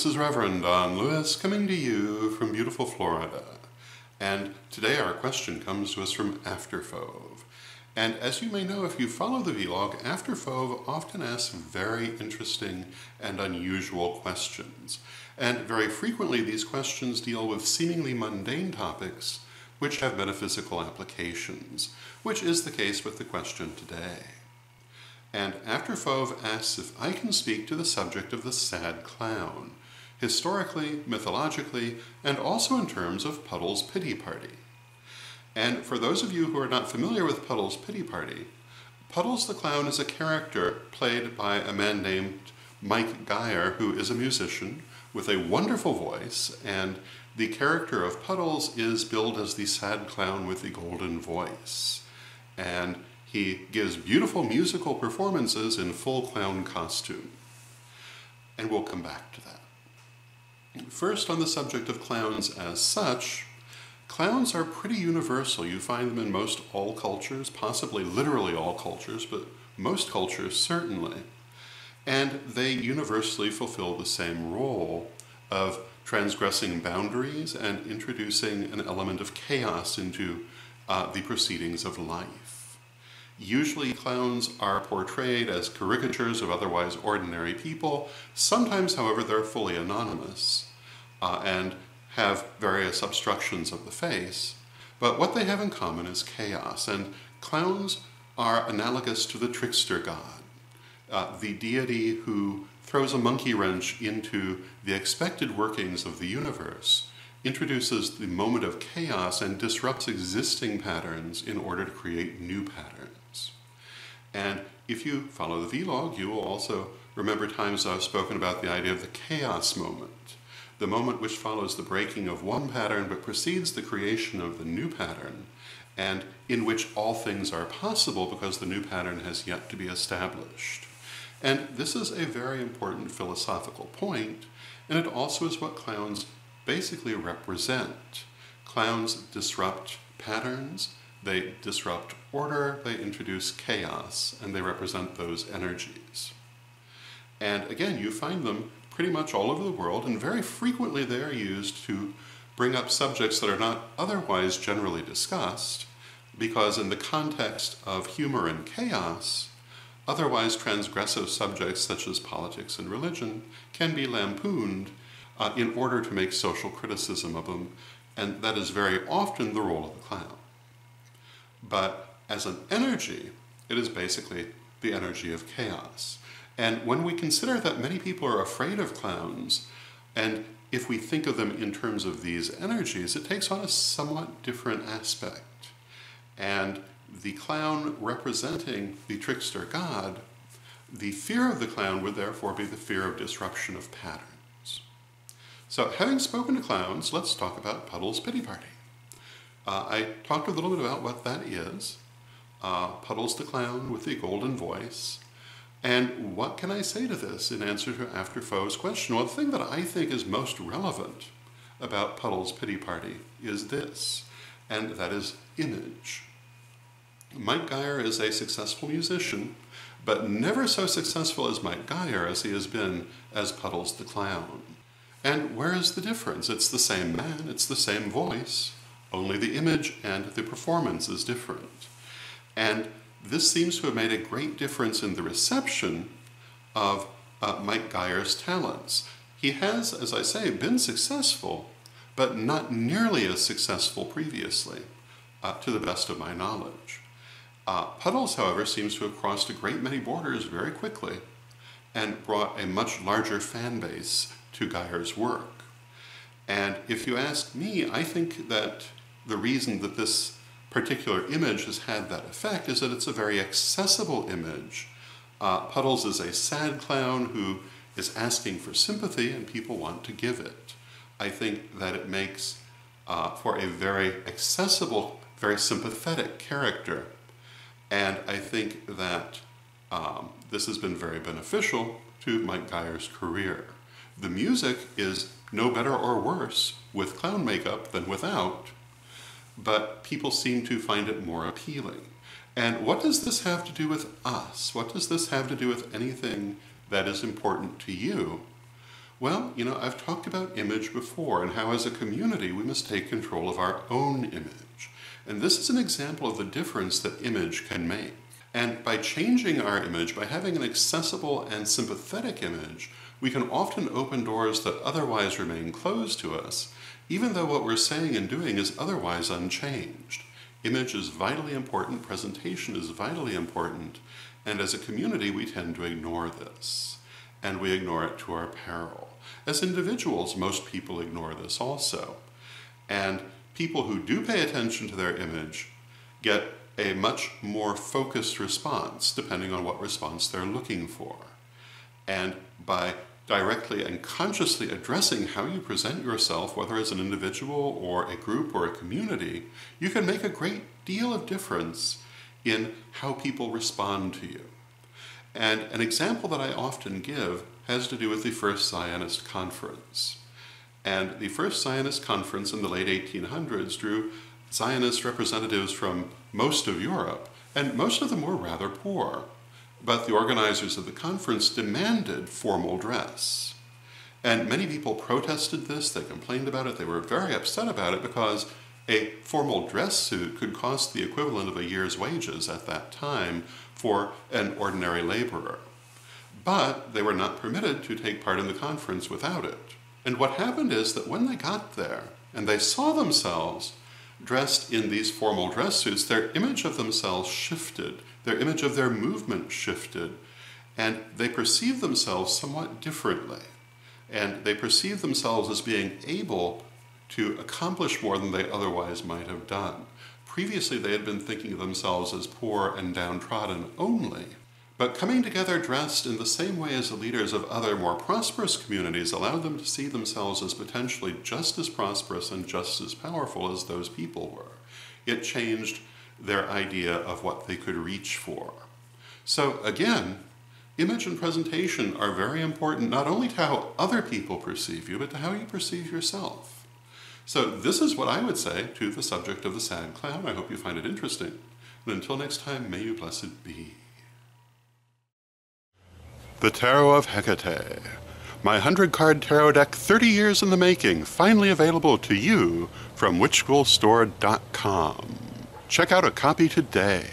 this is Reverend Don Lewis coming to you from beautiful Florida. And today our question comes to us from Afterfove. And as you may know, if you follow the vlog, Afterfove often asks very interesting and unusual questions. And very frequently these questions deal with seemingly mundane topics which have metaphysical applications, which is the case with the question today. And Afterfove asks if I can speak to the subject of the sad clown, historically, mythologically, and also in terms of Puddle's Pity Party. And for those of you who are not familiar with Puddle's Pity Party, Puddles the Clown is a character played by a man named Mike Geyer, who is a musician with a wonderful voice, and the character of Puddles is billed as the sad clown with the golden voice. And he gives beautiful musical performances in full clown costume. And we'll come back to that. First, on the subject of clowns as such, clowns are pretty universal. You find them in most all cultures, possibly literally all cultures, but most cultures certainly. And they universally fulfill the same role of transgressing boundaries and introducing an element of chaos into the proceedings of life. Usually clowns are portrayed as caricatures of otherwise ordinary people. Sometimes, however, they're fully anonymous and have various obstructions of the face. But what they have in common is chaos, and clowns are analogous to the trickster god, the deity who throws a monkey wrench into the expected workings of the universe, introduces the moment of chaos, and disrupts existing patterns in order to create new patterns. And if you follow the vlog, you will also remember times I've spoken about the idea of the chaos moment, the moment which follows the breaking of one pattern but precedes the creation of the new pattern, and in which all things are possible because the new pattern has yet to be established. And this is a very important philosophical point, and it also is what clowns basically represent. Clowns disrupt patterns, they disrupt order, they introduce chaos, and they represent those energies. And again, you find them pretty much all over the world, and very frequently they are used to bring up subjects that are not otherwise generally discussed, because in the context of humor and chaos, otherwise transgressive subjects such as politics and religion can be lampooned in order to make social criticism of them, and that is very often the role of the clown. But as an energy, it is basically the energy of chaos. And when we consider that many people are afraid of clowns, and if we think of them in terms of these energies, it takes on a somewhat different aspect. And the clown representing the trickster god, the fear of the clown would therefore be the fear of disruption of patterns. So having spoken to clowns, let's talk about Puddle's Pity Party. I talked a little bit about what that is, Puddles the Clown with the golden voice, and what can I say to this in answer to Afterfove's question? Well, the thing that I think is most relevant about Puddle's Pity Party is this, and that is image. Mike Geyer is a successful musician, but never so successful as Mike Geyer as he has been as Puddles the Clown. And where is the difference? It's the same man, it's the same voice, only the image and the performance is different. And this seems to have made a great difference in the reception of Mike Geyer's talents. He has, as I say, been successful, but not nearly as successful previously, to the best of my knowledge. Puddles, however, seems to have crossed a great many borders very quickly and brought a much larger fan base to Geyer's work. And if you ask me, I think that the reason that this particular image has had that effect is that it's a very accessible image. Puddles is a sad clown who is asking for sympathy, and people want to give it. I think that it makes for a very accessible, very sympathetic character. And I think that this has been very beneficial to Mike Geyer's career. The music is no better or worse with clown makeup than without, but people seem to find it more appealing. And what does this have to do with us? What does this have to do with anything that is important to you? Well, I've talked about image before and how as a community we must take control of our own image. And this is an example of the difference that image can make. And by changing our image, by having an accessible and sympathetic image, we can often open doors that otherwise remain closed to us, even though what we're saying and doing is otherwise unchanged. Image is vitally important, presentation is vitally important, and as a community we tend to ignore this. And we ignore it to our peril. As individuals, most people ignore this also. And people who do pay attention to their image get a much more focused response, depending on what response they're looking for. And by directly and consciously addressing how you present yourself, whether as an individual or a group or a community, you can make a great deal of difference in how people respond to you. And an example that I often give has to do with the First Zionist Conference. And the First Zionist Conference in the late 1800s drew Zionist representatives from most of Europe, and most of them were rather poor. But the organizers of the conference demanded formal dress. And many people protested this, they complained about it, they were very upset about it because a formal dress suit could cost the equivalent of a year's wages at that time for an ordinary laborer. But they were not permitted to take part in the conference without it. And what happened is that when they got there and they saw themselves dressed in these formal dress suits, their image of themselves shifted, their image of their movement shifted, and they perceived themselves somewhat differently. And they perceived themselves as being able to accomplish more than they otherwise might have done. Previously, they had been thinking of themselves as poor and downtrodden only. But coming together dressed in the same way as the leaders of other more prosperous communities allowed them to see themselves as potentially just as prosperous and just as powerful as those people were. It changed their idea of what they could reach for. So again, image and presentation are very important not only to how other people perceive you, but to how you perceive yourself. So this is what I would say to the subject of the sad clown. I hope you find it interesting. And until next time, may you blessed be. The Tarot of Hecate. My 100-card tarot deck, 30 years in the making, finally available to you from witchschoolstore.com. Check out a copy today.